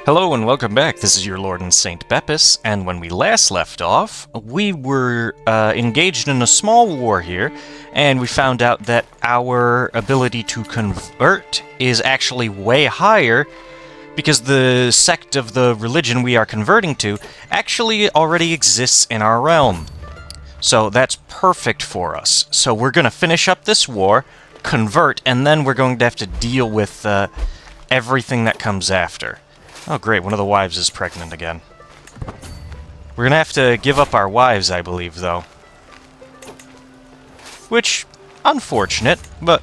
Hello and welcome back. This is your Lord and Saint Bepis, and when we last left off, we were engaged in a small war here, and we found out that our ability to convert is actually way higher because the sect of the religion we are converting to actually already exists in our realm. So that's perfect for us. So we're going to finish up this war, convert, and then we're going to have to deal with everything that comes after. Oh great, one of the wives is pregnant again. We're gonna have to give up our wives, I believe, though. Which, unfortunate, but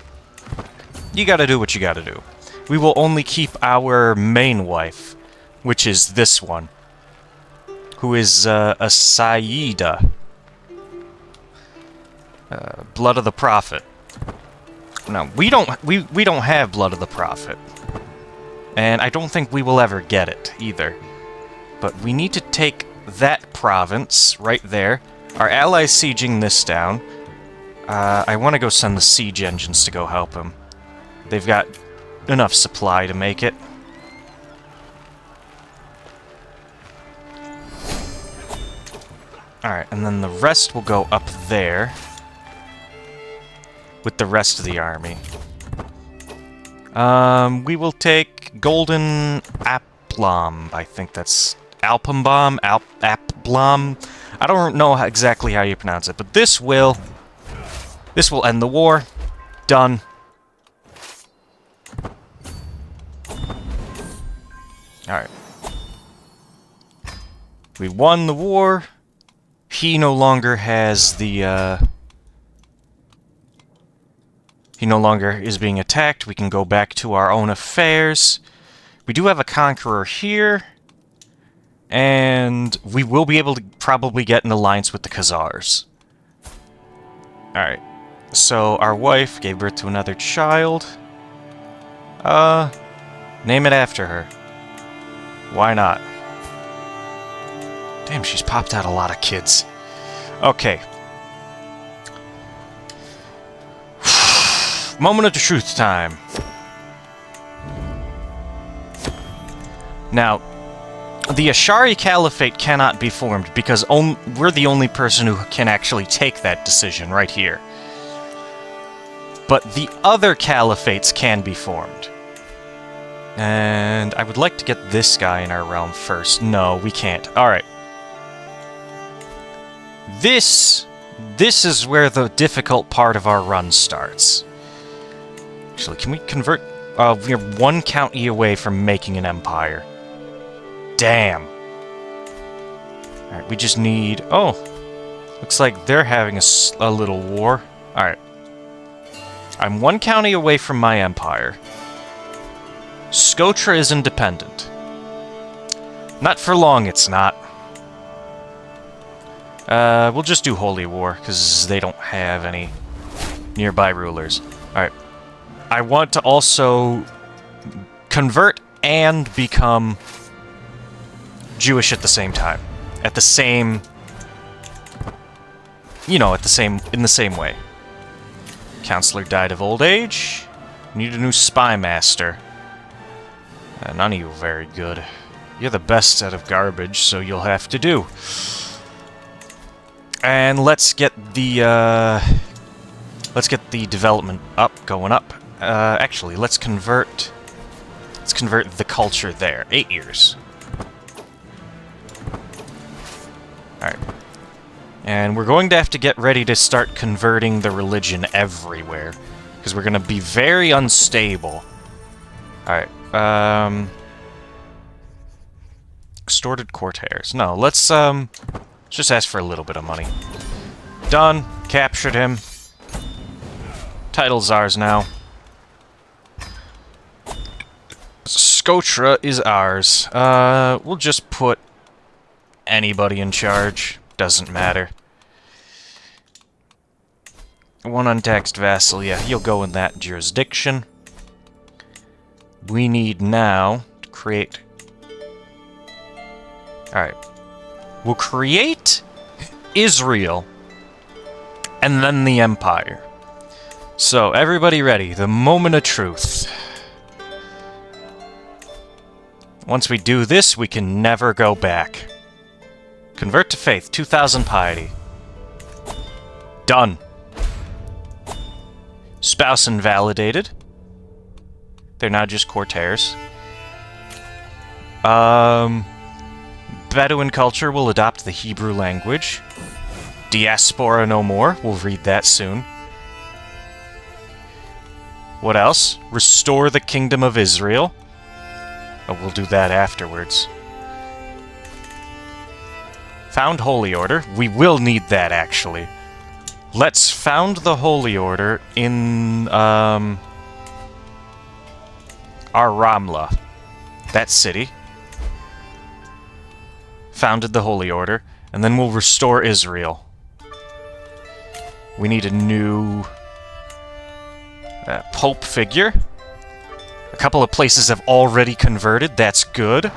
you gotta do what you gotta do. We will only keep our main wife, which is this one, who is a Saida. Blood of the Prophet. No, we don't have Blood of the Prophet. And I don't think we will ever get it, either. But we need to take that province right there. Our allies sieging this down. I want to go send the siege engines to go help him. They've got enough supply to make it. Alright, and then the rest will go up there with the rest of the army. We will take Golden Aplom. I think that's Alpenbaum, Aplom. I don't know exactly how you pronounce it, but this will end the war. Done. Alright. We won the war. He no longer has the, he no longer is being attacked. We can go back to our own affairs. We do have a conqueror here. And we will be able to probably get an alliance with the Khazars. Alright. So our wife gave birth to another child. Name it after her. Why not? Damn, she's popped out a lot of kids. Okay. Moment of truth time. Now, the Ashari Caliphate cannot be formed because we're the only person who can actually take that decision right here. But the other caliphates can be formed. And I would like to get this guy in our realm first. No, we can't. Alright. This is where the difficult part of our run starts. Actually, can we convert? We're one county away from making an empire. Damn. Alright, we just need... Oh! Looks like they're having a little war. Alright. I'm one county away from my empire. Scotra is independent. Not for long, it's not. We'll just do Holy War, because they don't have any nearby rulers. Alright. I want to also convert and become Jewish at the same time. At the same... You know, in the same way. Counselor died of old age. Need a new spy master. None of you are very good. You're the best set of garbage, so you'll have to do. And let's get the development going up. Actually, let's convert the culture there. 8 years. Alright. And we're going to have to get ready to start converting the religion everywhere. Because we're going to be very unstable. Alright. Extorted courtiers. No, let's just ask for a little bit of money. Done. Captured him. Title's ours now. Scotra is ours. We'll just put anybody in charge. Doesn't matter. One untaxed vassal. Yeah, he'll go in that jurisdiction. We need now to create... Alright. We'll create Israel and then the Empire. So, everybody ready? The moment of truth. Once we do this, we can never go back. Convert to faith, 2,000 piety. Done. Spouse invalidated. They're now just courtiers. Bedouin culture will adopt the Hebrew language. Diaspora no more. We'll read that soon. What else? Restore the kingdom of Israel. Oh, we'll do that afterwards. Found Holy Order. We will need that, actually. Let's found the Holy Order in, Ar-Ramla. That city. Founded the Holy Order. And then we'll restore Israel. We need a new Pope figure. A couple of places have already converted. That's good.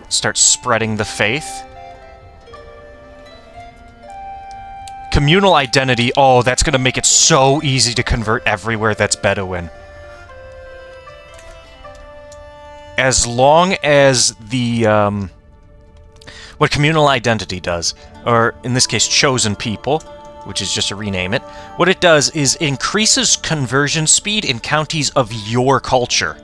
Start spreading the faith. Communal identity. Oh, that's going to make it so easy to convert everywhere that's Bedouin. As long as the, what communal identity does, or in this case, chosen people, which is just to rename it, what it does is it increases conversion speed in counties of your culture.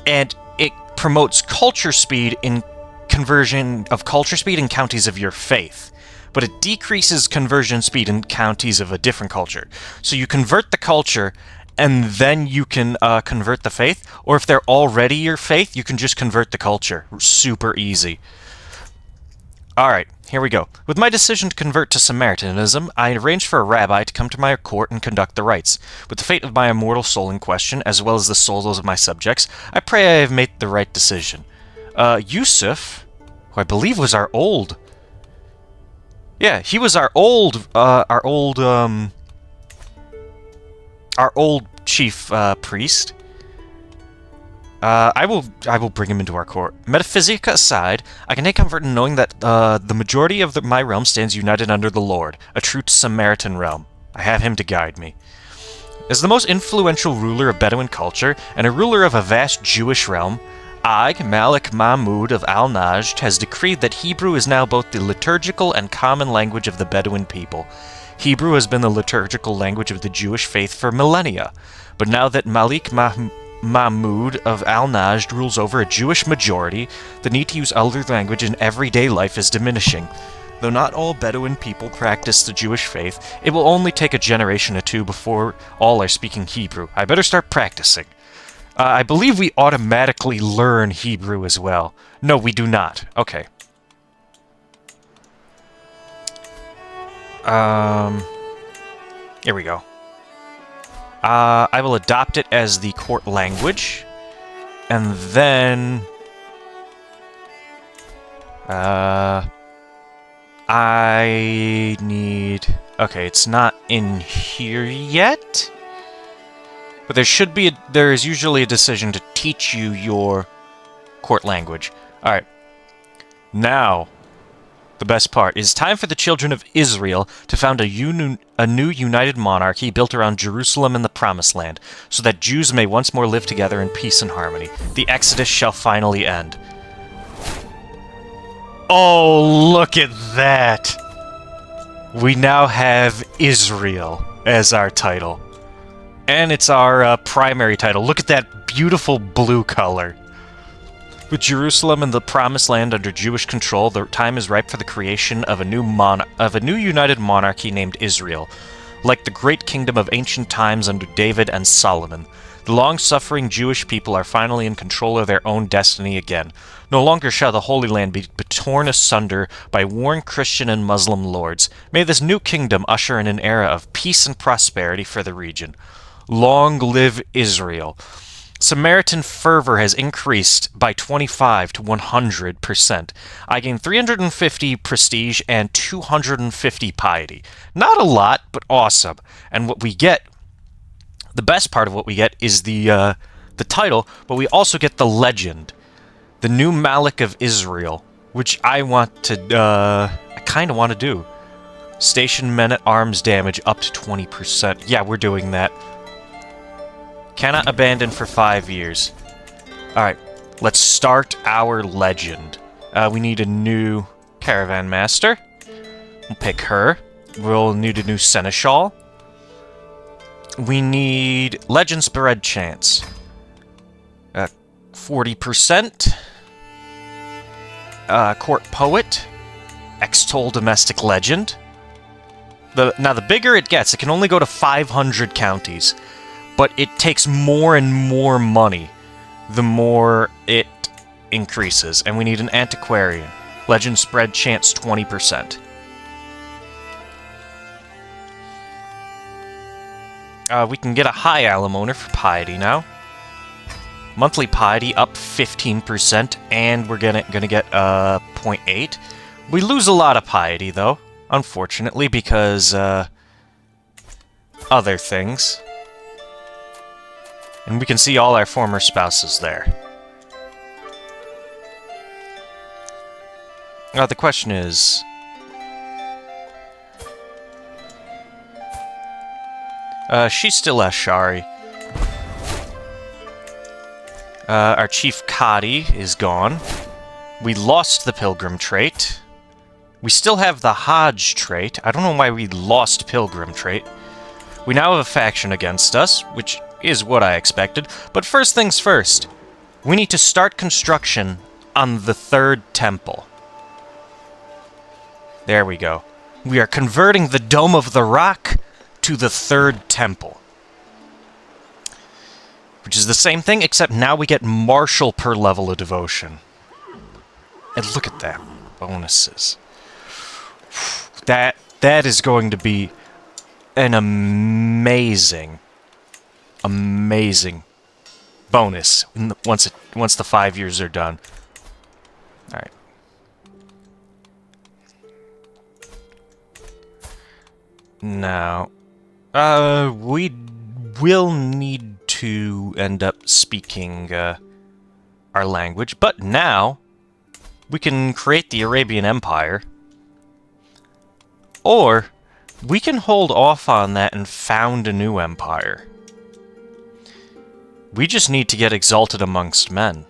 And it promotes culture speed in conversion of culture speed in counties of your faith. But it decreases conversion speed in counties of a different culture. So you convert the culture, and then you can convert the faith. Or if they're already your faith, you can just convert the culture. Super easy. Alright, here we go. With my decision to convert to Samaritanism, I arranged for a rabbi to come to my court and conduct the rites. With the fate of my immortal soul in question, as well as the souls of my subjects, I pray I have made the right decision. Yusuf, who I believe was our old... Yeah, he was our old chief priest. I will bring him into our court. Metaphysica aside, I can take comfort in knowing that the majority of my realm stands united under the Lord, a true Samaritan realm. I have him to guide me. As the most influential ruler of Bedouin culture and a ruler of a vast Jewish realm, I, Malik Mahmud of Al-Najd, has decreed that Hebrew is now both the liturgical and common language of the Bedouin people. Hebrew has been the liturgical language of the Jewish faith for millennia, but now that Malik Mahmud of Al-Najd rules over a Jewish majority, the need to use other language in everyday life is diminishing. Though not all Bedouin people practice the Jewish faith, it will only take a generation or two before all are speaking Hebrew. I better start practicing. I believe we automatically learn Hebrew as well. No, we do not. Okay. Here we go. I will adopt it as the court language. And then... I need... Okay, it's not in here yet? But there is usually a decision to teach you your court language. Alright. Now, the best part. It is time for the children of Israel to found a new united monarchy built around Jerusalem and the Promised Land, so that Jews may once more live together in peace and harmony. The Exodus shall finally end. Oh, look at that! We now have Israel as our title. And it's our primary title. Look at that beautiful blue color. With Jerusalem and the Promised Land under Jewish control, the time is ripe for the creation of a new united monarchy named Israel, like the great kingdom of ancient times under David and Solomon. The long-suffering Jewish people are finally in control of their own destiny again. No longer shall the Holy Land be torn asunder by warring Christian and Muslim lords. May this new kingdom usher in an era of peace and prosperity for the region. Long live Israel. Samaritan fervor has increased by 25 to 100%. I gain 350 prestige and 250 piety. Not a lot, but awesome. And what we get, the best part of what we get is the title, but we also get the legend. The new Malik of Israel, which I want to, I kind of want to do. Station men-at-arms damage up to 20%. Yeah, we're doing that. Cannot abandon for 5 years. Alright. Let's start our legend. We need a new caravan master. We'll pick her. We'll need a new seneschal. We need legend spread chance. 40%. Court poet. Extol domestic legend. Now, the bigger it gets, it can only go to 500 counties. But it takes more and more money the more it increases. And we need an antiquarian. Legend spread chance 20%. We can get a high alum for piety now. Monthly piety up 15%, and we're gonna get 0.8. We lose a lot of piety though, unfortunately, because other things. And we can see all our former spouses there. The question is... she still has Shari. Our chief Kadi is gone. We lost the Pilgrim trait. We still have the Hodge trait. I don't know why we lost Pilgrim trait. We now have a faction against us, which is what I expected. But first things first, we need to start construction on the third temple. There we go. We are converting the Dome of the Rock to the third temple. Which is the same thing, except now we get martial per level of devotion. And look at that. Bonuses. That is going to be an amazing bonus once the 5 years are done. Alright. Now, we will need to end up speaking our language, but now we can create the Arabian Empire, or we can hold off on that and found a new empire. We just need to get exalted amongst men.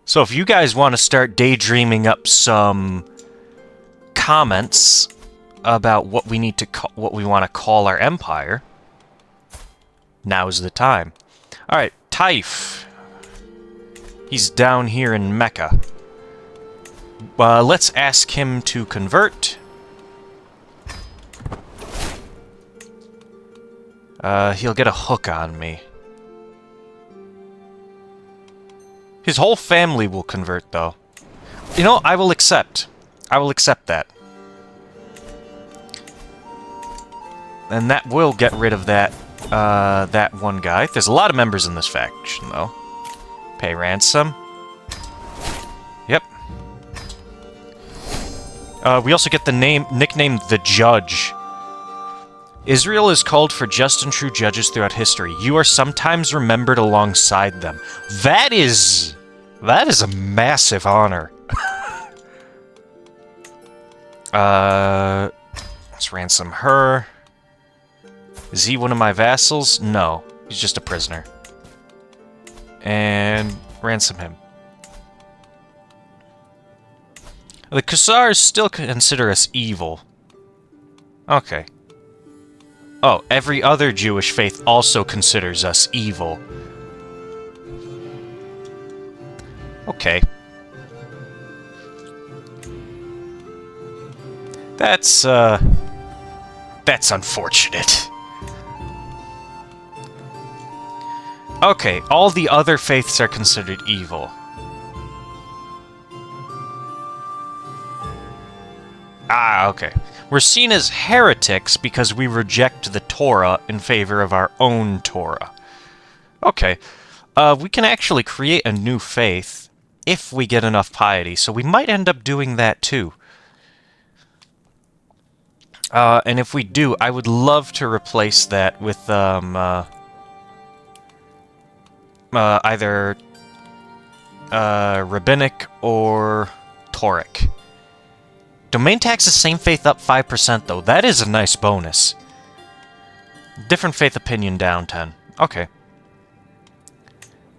So if you guys want to start daydreaming up some comments about what we need to what we want to call our empire, now's the time. All right, Taif. He's down here in Mecca. Let's ask him to convert. He'll get a hook on me. His whole family will convert, though. You know, I will accept. I will accept that. And that will get rid of that, that one guy. There's a lot of members in this faction, though. Pay ransom. Yep. We also get the nickname The Judge. Israel is called for just and true judges throughout history. You are sometimes remembered alongside them. That is a massive honor. Let's ransom her. Is he one of my vassals? No, he's just a prisoner. And ransom him. The Khazars still consider us evil. Okay. Oh, every other Jewish faith also considers us evil. Okay. That's unfortunate. Okay, all the other faiths are considered evil. Ah, okay. We're seen as heretics because we reject the Torah in favor of our own Torah. Okay. We can actually create a new faith if we get enough piety, so we might end up doing that too. And if we do, I would love to replace that with, either, Rabbinic or Tauric. Domain tax is same faith up 5%, though. That is a nice bonus. Different faith opinion down 10. Okay.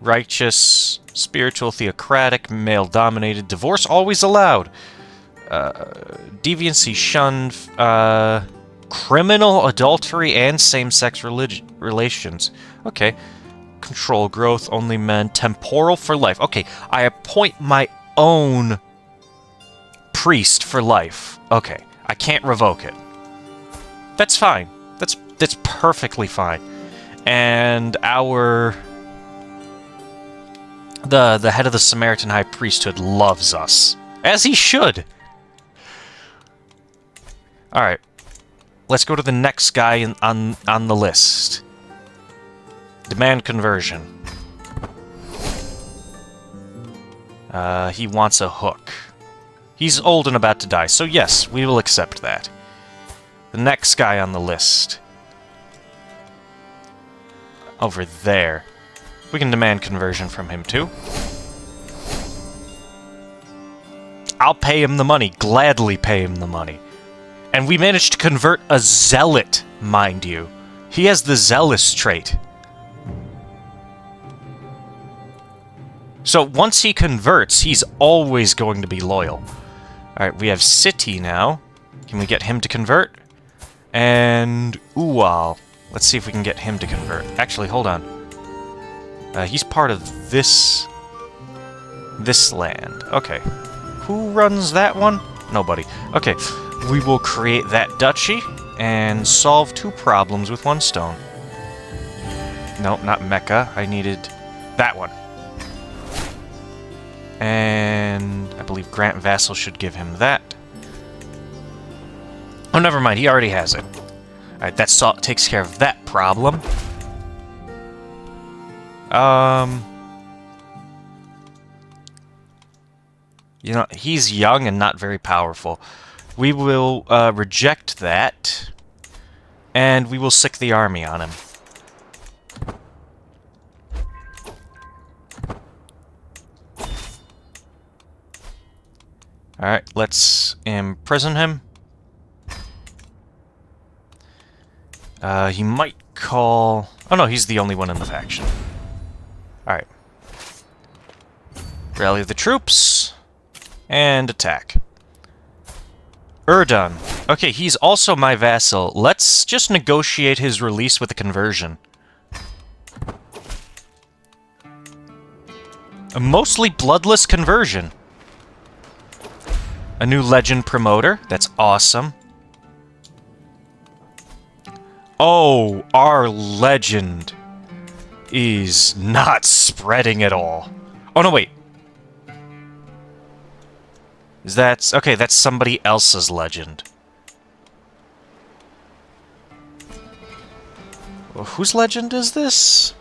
Righteous, spiritual, theocratic, male-dominated. Divorce always allowed. Deviancy shunned. Criminal, adultery, and same-sex relations. Okay. Control growth, only men. Temporal for life. Okay, I appoint my own priest for life. Okay, I can't revoke it. That's fine. That's perfectly fine. And our... The head of the Samaritan High Priesthood loves us. As he should! Alright. Let's go to the next guy on the list. Demand conversion. He wants a hook. He's old and about to die, so yes, we will accept that. The next guy on the list. Over there. We can demand conversion from him, too. I'll pay him the money. Gladly pay him the money. And we managed to convert a zealot, mind you. He has the zealous trait. So once he converts, he's always going to be loyal. Alright, we have City now. Can we get him to convert? And Uwal. Let's see if we can get him to convert. Actually, hold on. He's part of this land. Okay. Who runs that one? Nobody. Okay. We will create that duchy and solve 2 problems with 1 stone. Nope, not Mecca. I needed that one. And I believe Grant Vassal should give him that. Oh, never mind. He already has it. Alright, that takes care of that problem. You know, he's young and not very powerful. We will reject that, and we will sick the army on him. Alright, let's imprison him. He might call... Oh no, he's the only one in the faction. Alright. Rally the troops. And attack. Urdun. Okay, he's also my vassal. Let's just negotiate his release with a conversion. A mostly bloodless conversion. A new legend promoter. That's awesome. Oh, our legend is not spreading at all. Oh, no, wait. Is that... Okay, that's somebody else's legend. Well, whose legend is this?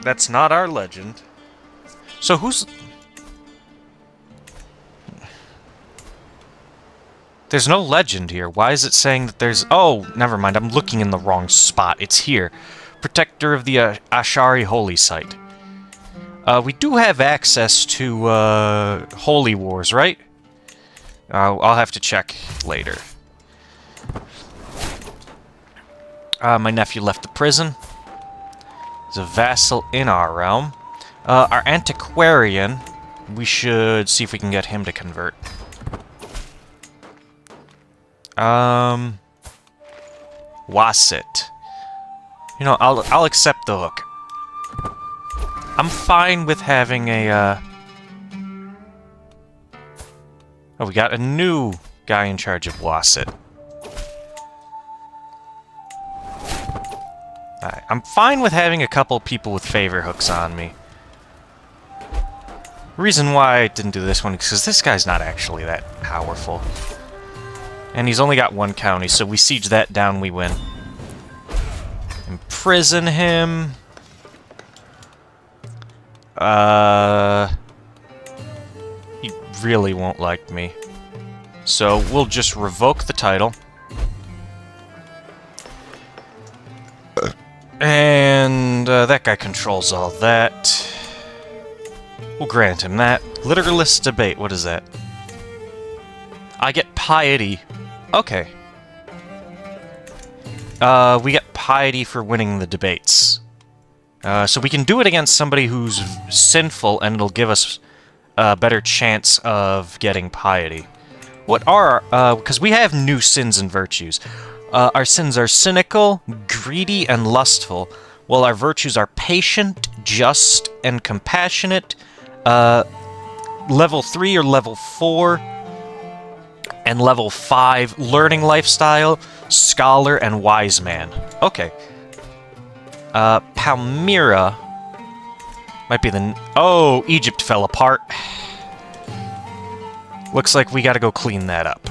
That's not our legend. So who's... There's no legend here. Why is it saying that there's... Oh, never mind. I'm looking in the wrong spot. It's here. Protector of the Ashari Holy Site. We do have access to Holy Wars, right? I'll have to check later. My nephew left the prison. He's a vassal in our realm. Our antiquarian, we should see if we can get him to convert. Wasit. You know, I'll accept the hook. I'm fine with having a, Oh, we got a new guy in charge of Wasit. I'm fine with having a couple people with favor hooks on me. The reason why I didn't do this one is because this guy's not actually that powerful. And he's only got 1 county, so we siege that down, we win. Imprison him. He really won't like me. So we'll just revoke the title. And that guy controls all that. We'll grant him that. Literalist debate, what is that? I get piety. Okay. we get piety for winning the debates. So we can do it against somebody who's sinful, and it'll give us a better chance of getting piety. What are, because we have new sins and virtues. Our sins are cynical, greedy, and lustful, while our virtues are patient, just, and compassionate. Level 3 or level 4, and level 5, learning lifestyle, scholar, and wise man. Okay. Palmyra might be the... Oh, Egypt fell apart. Looks like we gotta go clean that up.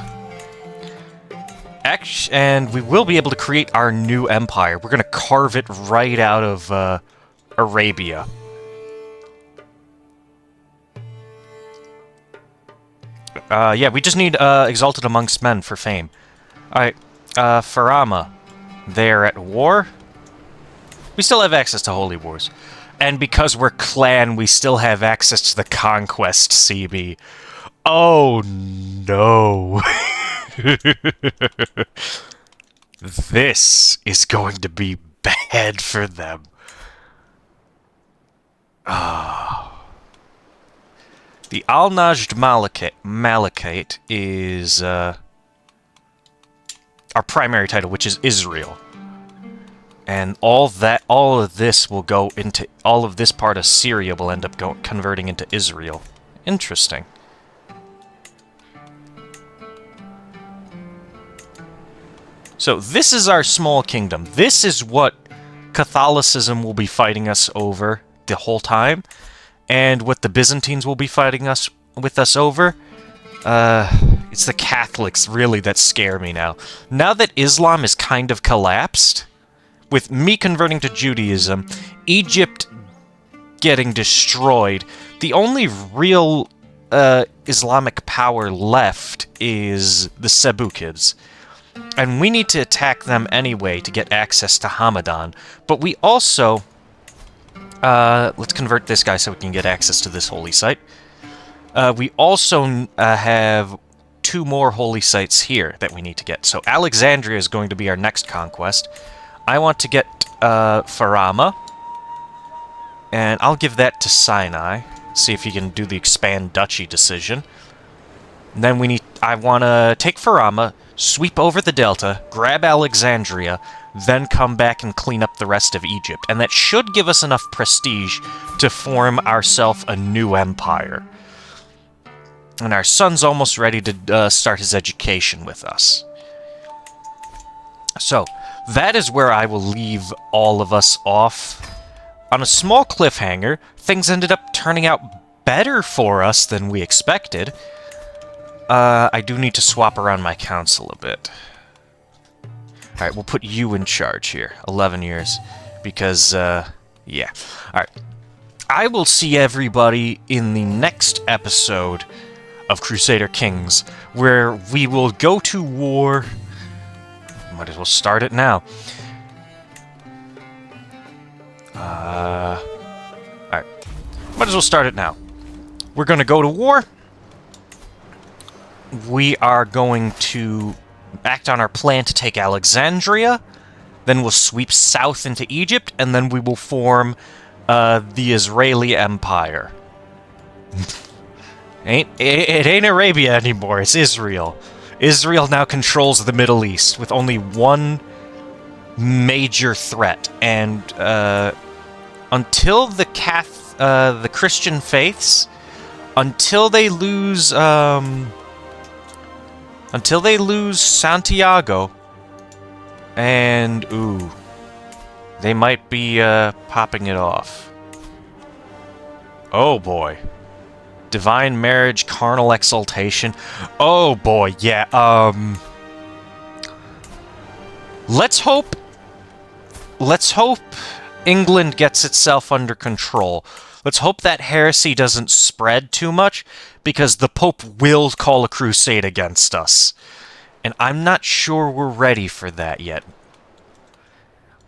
And we will be able to create our new empire. We're gonna carve it right out of Arabia. Yeah, we just need Exalted Amongst Men for fame. Alright, Farama. They're at war. We still have access to Holy Wars. And because we're clan, we still have access to the Conquest CB. Oh, no. This is going to be bad for them. The Al-Najd Malachite is our primary title, which is Israel. And all of this will go into... All of this part of Syria will end up converting into Israel. Interesting. So this is our small kingdom. This is what Catholicism will be fighting us over the whole time. And what the Byzantines will be fighting with us over. It's the Catholics, really, that scare me now. Now that Islam is kind of collapsed... With me converting to Judaism, Egypt getting destroyed, the only real Islamic power left is the Seljukids. And we need to attack them anyway to get access to Hamadan. But we also... let's convert this guy so we can get access to this holy site. We also have 2 more holy sites here that we need to get. So Alexandria is going to be our next conquest. I want to get Farama, and I'll give that to Sinai. See if he can do the expand duchy decision. And then I want to take Farama, sweep over the delta, grab Alexandria, then come back and clean up the rest of Egypt. And that should give us enough prestige to form ourselves a new empire. And our son's almost ready to start his education with us. So... that is where I will leave all of us off. On a small cliffhanger, things ended up turning out better for us than we expected. I do need to swap around my council a bit. Alright, we'll put you in charge here. 11 years. Because, yeah. Alright. I will see everybody in the next episode of Crusader Kings, where we will go to war... Might as well start it now. Alright. Might as well start it now. We're going to go to war. We are going to act on our plan to take Alexandria. Then we'll sweep south into Egypt. And then we will form the Israeli Empire. It ain't Arabia anymore. It's Israel. Israel now controls the Middle East with only one major threat, and until the Christian faiths, until they lose Santiago, and they might be popping it off. Oh boy. Divine marriage, carnal exaltation. Oh boy, yeah, let's hope England gets itself under control. Let's hope that heresy doesn't spread too much, because the Pope will call a crusade against us. And I'm not sure we're ready for that yet.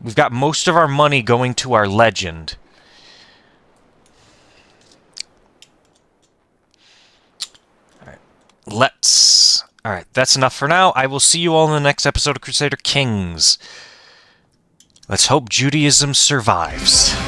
We've got most of our money going to our legend. Alright, that's enough for now. I will see you all in the next episode of Crusader Kings. Let's hope Judaism survives.